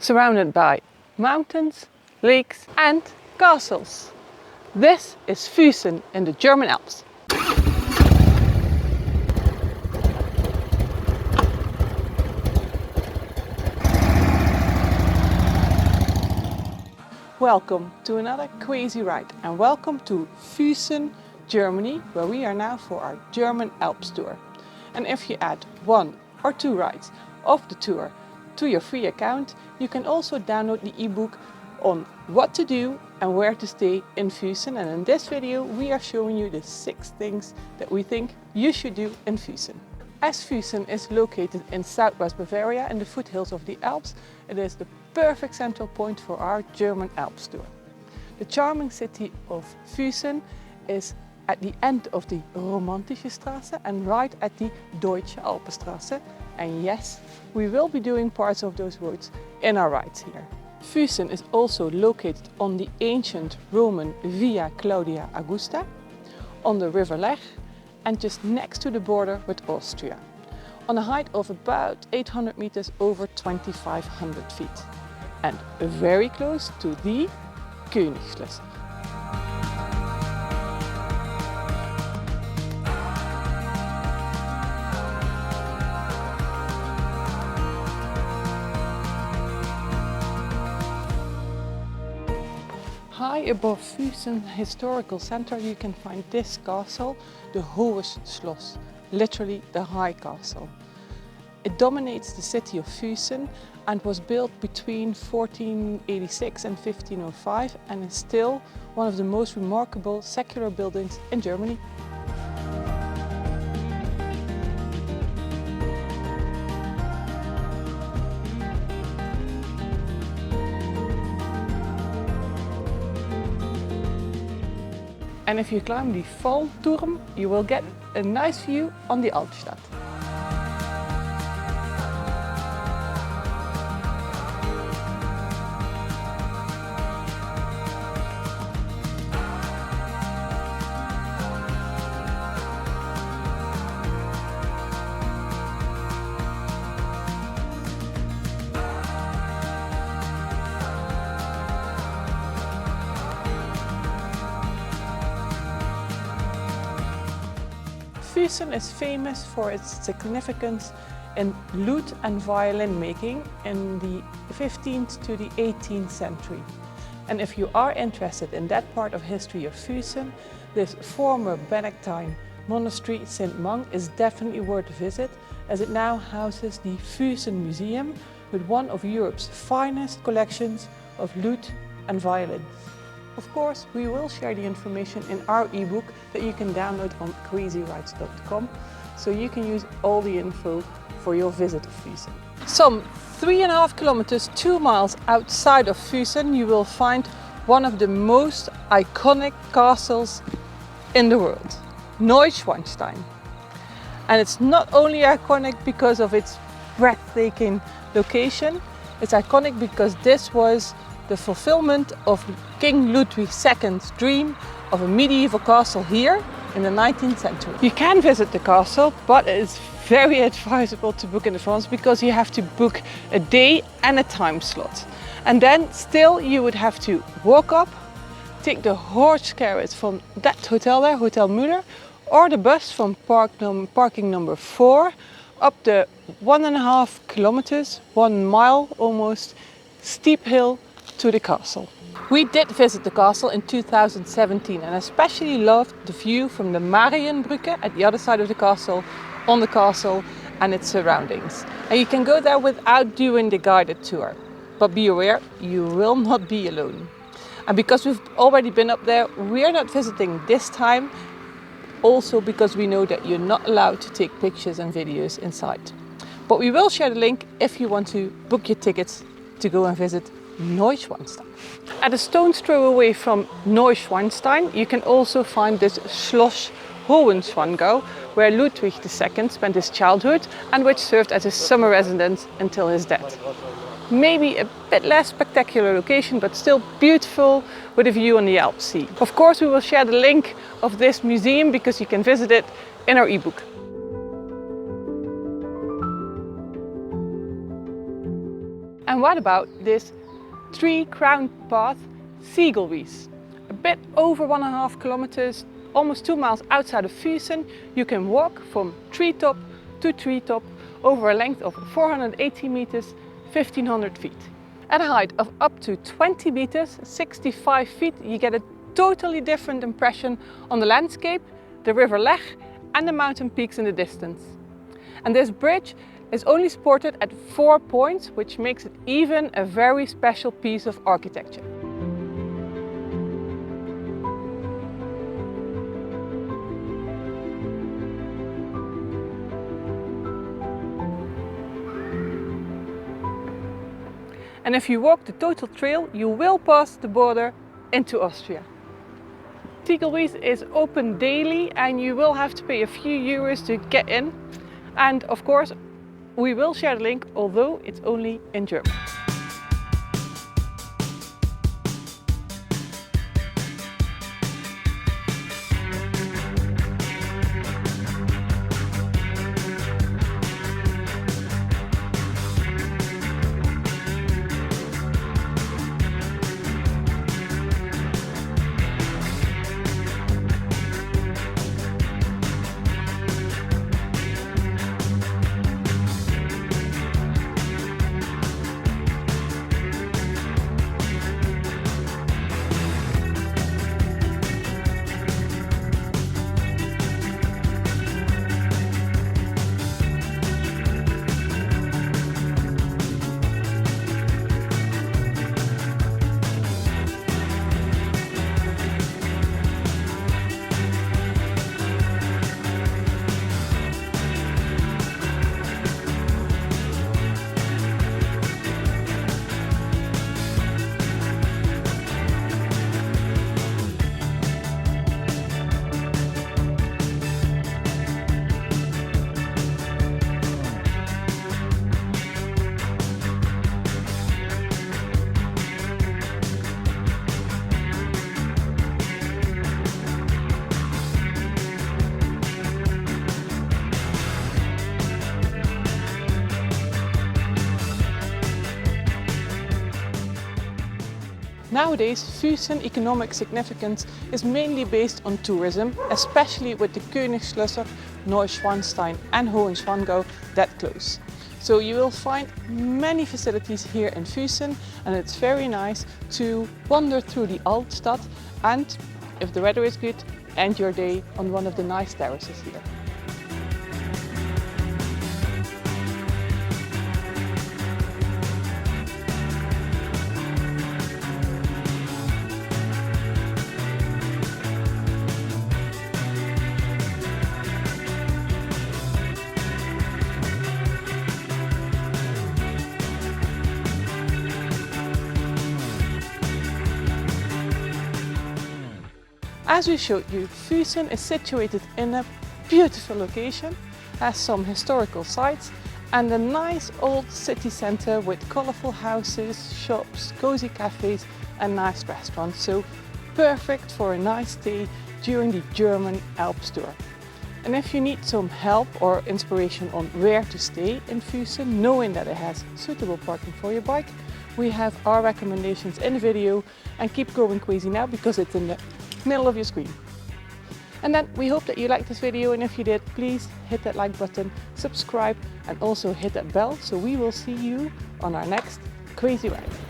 surrounded by mountains, lakes and castles. This is Füssen in the German Alps. Welcome to another Quazy Ride and welcome to Füssen, Germany, where we are now for our German Alps tour. And if you add 1 or 2 rides of the tour to your free account, you can also download the ebook on what to do and where to stay in Füssen. And in this video we are showing you the 6 things that we think you should do in Füssen. As Füssen is located in southwest Bavaria in the foothills of the Alps, it is the perfect central point for our German Alps tour. The charming city of Füssen is at the end of the Romantische Strasse and right at the Deutsche Alpenstrasse. And yes, we will be doing parts of those roads in our rides here. Füssen is also located on the ancient Roman Via Claudia Augusta, on the river Lech, and just next to the border with Austria, on a height of about 800 meters over 2,500 feet, and very close to the Königsschlösser. High above Füssen historical center you can find this castle, the Hohes Schloss, literally the High Castle. It dominates the city of Füssen and was built between 1486 and 1505 and is still one of the most remarkable secular buildings in Germany. And if you climb the Fallturm, you will get a nice view on the Altstadt. Füssen is famous for its significance in lute and violin making in the 15th to the 18th century. And if you are interested in that part of history of Füssen, this former Benedictine monastery St. Mang is definitely worth a visit, as it now houses the Füssen Museum with one of Europe's finest collections of lute and violins. Of course, we will share the information in our ebook that you can download on quazyrides.com, so you can use all the info for your visit of Füssen. Some 3.5 kilometers, 2 miles outside of Füssen, you will find one of the most iconic castles in the world, Neuschwanstein. And it's not only iconic because of its breathtaking location, it's iconic because this was the fulfillment of King Ludwig II's dream of a medieval castle here in the 19th century. You can visit the castle, but it is very advisable to book in advance because you have to book a day and a time slot. And then still you would have to walk up, take the horse carriage from that hotel there, Hotel Müller, or the bus from parking number 4 up the 1.5 kilometers, 1 mile almost, steep hill to the castle. We did visit the castle in 2017 and especially loved the view from the Marienbrücke at the other side of the castle, on the castle and its surroundings. And you can go there without doing the guided tour. But be aware, you will not be alone. And because we've already been up there, we're not visiting this time, also because we know that you're not allowed to take pictures and videos inside. But we will share the link if you want to book your tickets to go and visit Neuschwanstein. At a stone's throw away from Neuschwanstein, you can also find this Schloss Hohenschwangau, where Ludwig II spent his childhood and which served as his summer residence until his death. Maybe a bit less spectacular location, but still beautiful with a view on the Alps Sea. Of course, we will share the link of this museum because you can visit it in our ebook. And what about this tree-crowned path, Ziegelwies? A bit over 1.5 kilometers, almost 2 miles outside of Füssen, you can walk from treetop to treetop over a length of 480 meters, 1500 feet. At a height of up to 20 meters, 65 feet, you get a totally different impression on the landscape, the river Lech and the mountain peaks in the distance. And this bridge is only supported at 4 points, which makes it even a very special piece of architecture. And if you walk the total trail, you will pass the border into Austria. Ziegelwies is open daily and you will have to pay a few euros to get in. And of course, we will share the link, although it's only in German. Nowadays, Füssen economic significance is mainly based on tourism, especially with the Königsschlösser, Neuschwanstein and Hohenschwangau that close. So you will find many facilities here in Füssen, and it's very nice to wander through the Altstadt and, if the weather is good, end your day on one of the nice terraces here. As we showed you, Füssen is situated in a beautiful location, has some historical sites and a nice old city centre with colourful houses, shops, cozy cafes and nice restaurants. So perfect for a nice day during the German Alps tour. And if you need some help or inspiration on where to stay in Füssen, knowing that it has suitable parking for your bike, we have our recommendations in the video. And keep going Quazy now, because it's in the middle of your screen. And then we hope that you liked this video, and if you did, please hit that like button, subscribe and also hit that bell, so we will see you on our next Quazy ride.